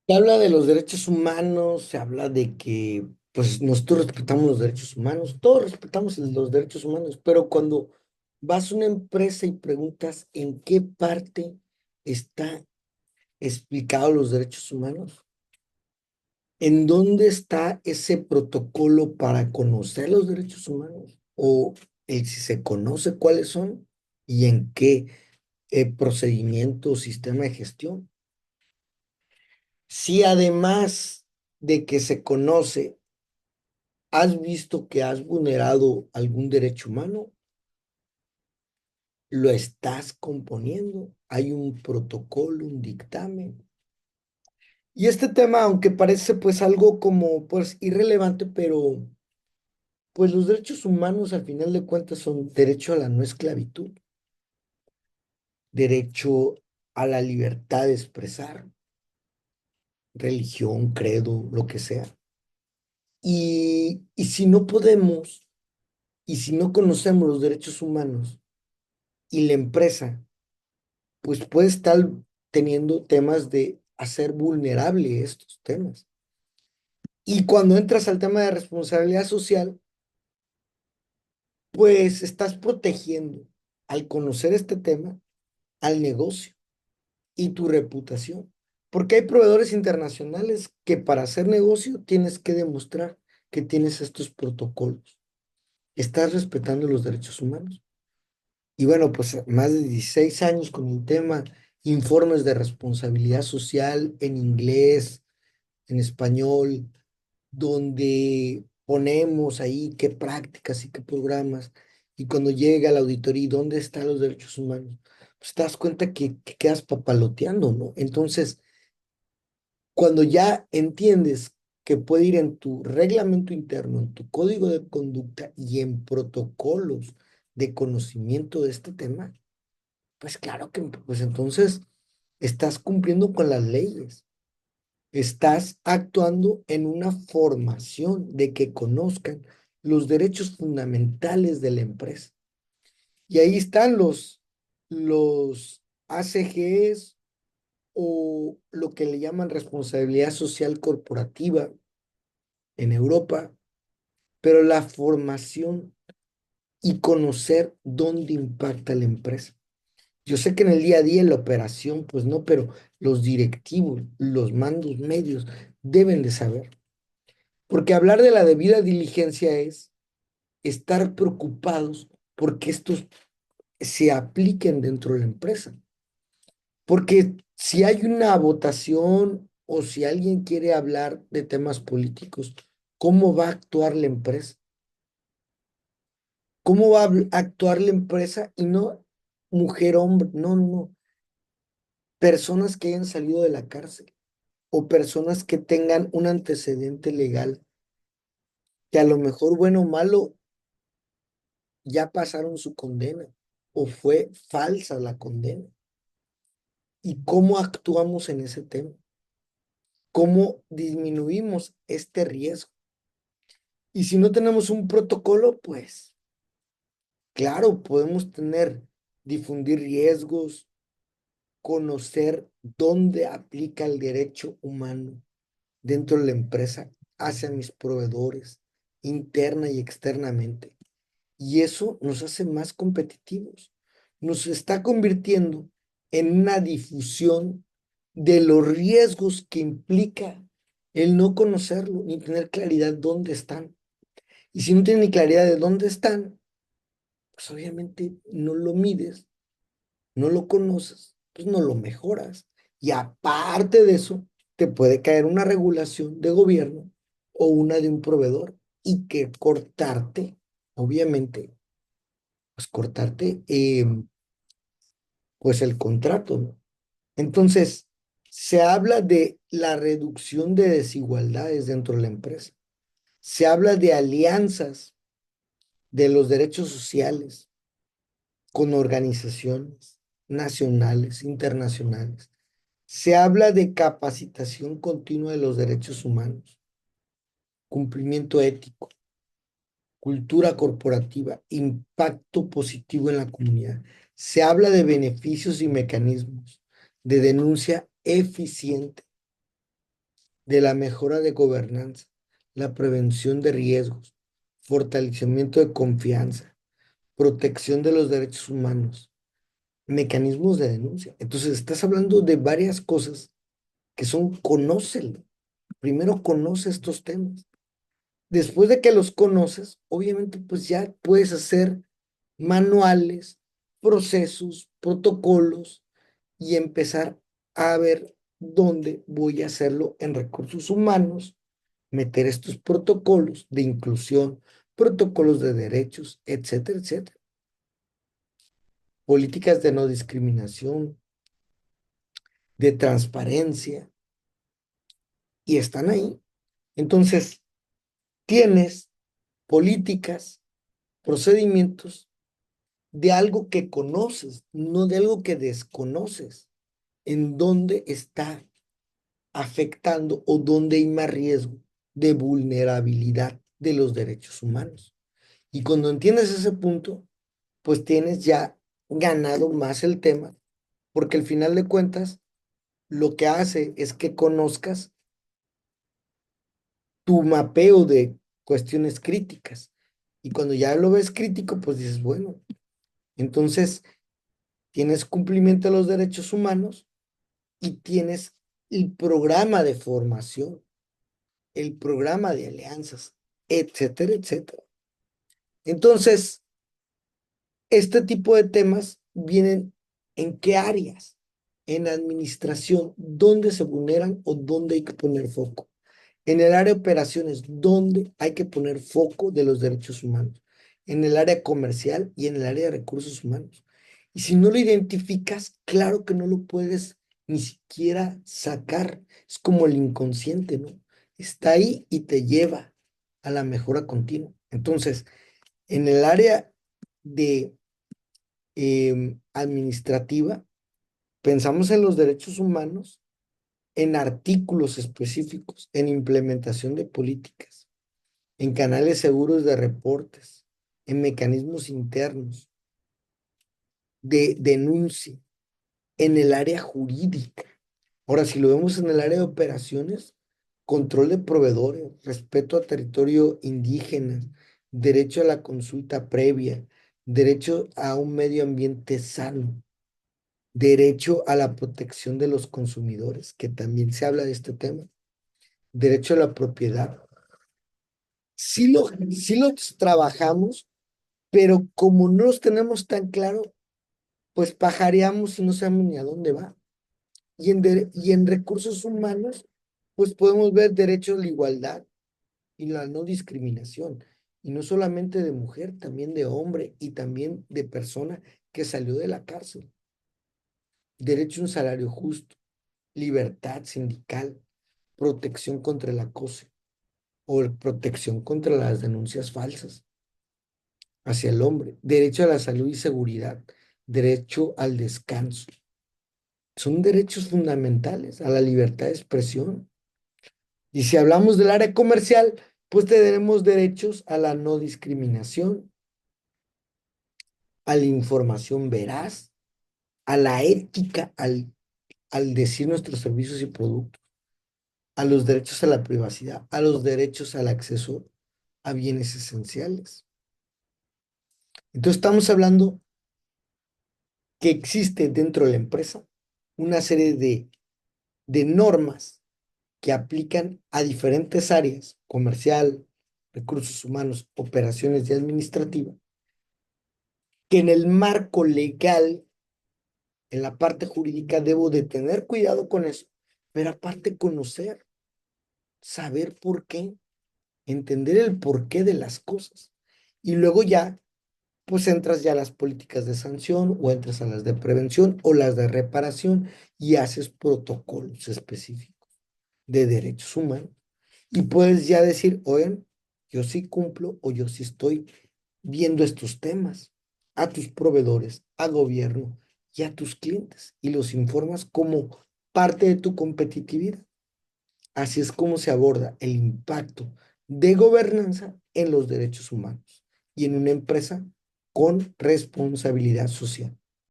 Se habla de los derechos humanos, se habla de que, pues, nosotros respetamos los derechos humanos, todos respetamos los derechos humanos, pero cuando vas a una empresa y preguntas en qué parte está explicado los derechos humanos, en dónde está ese protocolo para conocer los derechos humanos, o si se conoce cuáles son y en qué procedimiento o sistema de gestión. Si además de que se conoce, has visto que has vulnerado algún derecho humano, lo estás componiendo, hay un protocolo, un dictamen. Y este tema, aunque parece pues algo como pues irrelevante, pero pues los derechos humanos al final de cuentas son derecho a la no esclavitud, derecho a la libertad de expresar religión, credo, lo que sea. Y si no podemos, y si no conocemos los derechos humanos y la empresa, pues puede estar teniendo temas de hacer vulnerable estos temas. Y cuando entras al tema de responsabilidad social, pues estás protegiendo al conocer este tema al negocio y tu reputación. Porque hay proveedores internacionales que para hacer negocio tienes que demostrar que tienes estos protocolos. Estás respetando los derechos humanos. Y bueno, pues más de 16 años con el tema, informes de responsabilidad social en inglés, en español, donde ponemos ahí qué prácticas y qué programas. Y cuando llega la auditoría, ¿dónde están los derechos humanos? Pues te das cuenta que quedas papaloteando, ¿no? Entonces, cuando ya entiendes que puede ir en tu reglamento interno, en tu código de conducta y en protocolos de conocimiento de este tema, pues claro que, pues entonces estás cumpliendo con las leyes, estás actuando en una formación de que conozcan los derechos fundamentales de la empresa. Y ahí están los ACGs o lo que le llaman responsabilidad social corporativa en Europa, pero la formación y conocer dónde impacta la empresa. Yo sé que en el día a día, en la operación, pues no, pero los directivos, los mandos medios deben de saber. Porque hablar de la debida diligencia es estar preocupados porque estos se apliquen dentro de la empresa. Porque si hay una votación o si alguien quiere hablar de temas políticos, ¿cómo va a actuar la empresa? ¿Cómo va a actuar la empresa y no mujer, hombre? No, no, no. Personas que hayan salido de la cárcel o personas que tengan un antecedente legal, que a lo mejor, bueno o malo, ya pasaron su condena o fue falsa la condena. ¿Y cómo actuamos en ese tema? ¿Cómo disminuimos este riesgo? Y si no tenemos un protocolo, pues claro, podemos difundir riesgos, conocer dónde aplica el derecho humano dentro de la empresa hacia mis proveedores, interna y externamente. Y eso nos hace más competitivos. Nos está convirtiendo en una difusión de los riesgos que implica el no conocerlo ni tener claridad dónde están. Y si no tienen ni claridad de dónde están, pues obviamente no lo mides, no lo conoces, pues no lo mejoras. Y aparte de eso, te puede caer una regulación de gobierno o una de un proveedor y que cortarte, obviamente, pues cortarte pues el contrato, ¿no? Entonces, se habla de la reducción de desigualdades dentro de la empresa. Se habla de alianzas de los derechos sociales con organizaciones nacionales, internacionales. Se habla de capacitación continua de los derechos humanos, cumplimiento ético, cultura corporativa, impacto positivo en la comunidad. Se habla de beneficios y mecanismos de denuncia eficiente. de la mejora de gobernanza, la prevención de riesgos, fortalecimiento de confianza, protección de los derechos humanos, mecanismos de denuncia. Entonces, estás hablando de varias cosas que son conócelo. Primero conoce estos temas. Después de que los conoces, obviamente, pues ya puedes hacer manuales, procesos, protocolos y empezar a ver dónde voy a hacerlo en recursos humanos, meter estos protocolos de inclusión, protocolos de derechos, etcétera, etcétera. Políticas de no discriminación, de transparencia, y están ahí. Entonces, tienes políticas, procedimientos de algo que conoces, no de algo que desconoces, en dónde está afectando o dónde hay más riesgo de vulnerabilidad de los derechos humanos. Y cuando entiendes ese punto, pues tienes ya ganado más el tema, porque al final de cuentas, lo que hace es que conozcas tu mapeo de cuestiones críticas. Y cuando ya lo ves crítico, pues dices, bueno, entonces tienes cumplimiento de los derechos humanos y tienes el programa de formación, el programa de alianzas, etcétera, etcétera. Entonces, este tipo de temas vienen en qué áreas, en administración, dónde se vulneran o dónde hay que poner foco. En el área de operaciones, ¿dónde hay que poner foco de los derechos humanos? En el área comercial y en el área de recursos humanos. Y si no lo identificas, claro que no lo puedes ni siquiera sacar. Es como el inconsciente, ¿no? Está ahí y te lleva a la mejora continua. Entonces, en el área de administrativa, pensamos en los derechos humanos, en artículos específicos, en implementación de políticas, en canales seguros de reportes, en mecanismos internos de denuncia, en el área jurídica. Ahora, si lo vemos en el área de operaciones, control de proveedores, respeto a territorio indígena, derecho a la consulta previa, derecho a un medio ambiente sano, derecho a la protección de los consumidores, que también se habla de este tema, derecho a la propiedad. Sí los trabajamos, pero como no los tenemos tan claro, pues pajareamos y no sabemos ni a dónde va. Y en recursos humanos, pues podemos ver derechos a la igualdad y la no discriminación. Y no solamente de mujer, también de hombre y también de persona que salió de la cárcel. Derecho a un salario justo, libertad sindical, protección contra el acoso o protección contra las denuncias falsas hacia el hombre, derecho a la salud y seguridad, derecho al descanso. Son derechos fundamentales a la libertad de expresión. Y si hablamos del área comercial, pues tenemos derechos a la no discriminación, a la información veraz, a la ética al decir nuestros servicios y productos, a los derechos a la privacidad, a los derechos al acceso a bienes esenciales. Entonces estamos hablando que existe dentro de la empresa una serie de normas que aplican a diferentes áreas, comercial, recursos humanos, operaciones y administrativa, que en el marco legal, en la parte jurídica, debo de tener cuidado con eso, pero aparte conocer, saber por qué, entender el porqué de las cosas. Y luego ya, pues entras ya a las políticas de sanción o entras a las de prevención o las de reparación y haces protocolos específicos de derechos humanos. Y puedes ya decir, oigan, yo sí cumplo o yo sí estoy viendo estos temas a tus proveedores, a gobierno y a tus clientes y los informas como parte de tu competitividad. Así es como se aborda el impacto de gobernanza en los derechos humanos y en una empresa con responsabilidad social.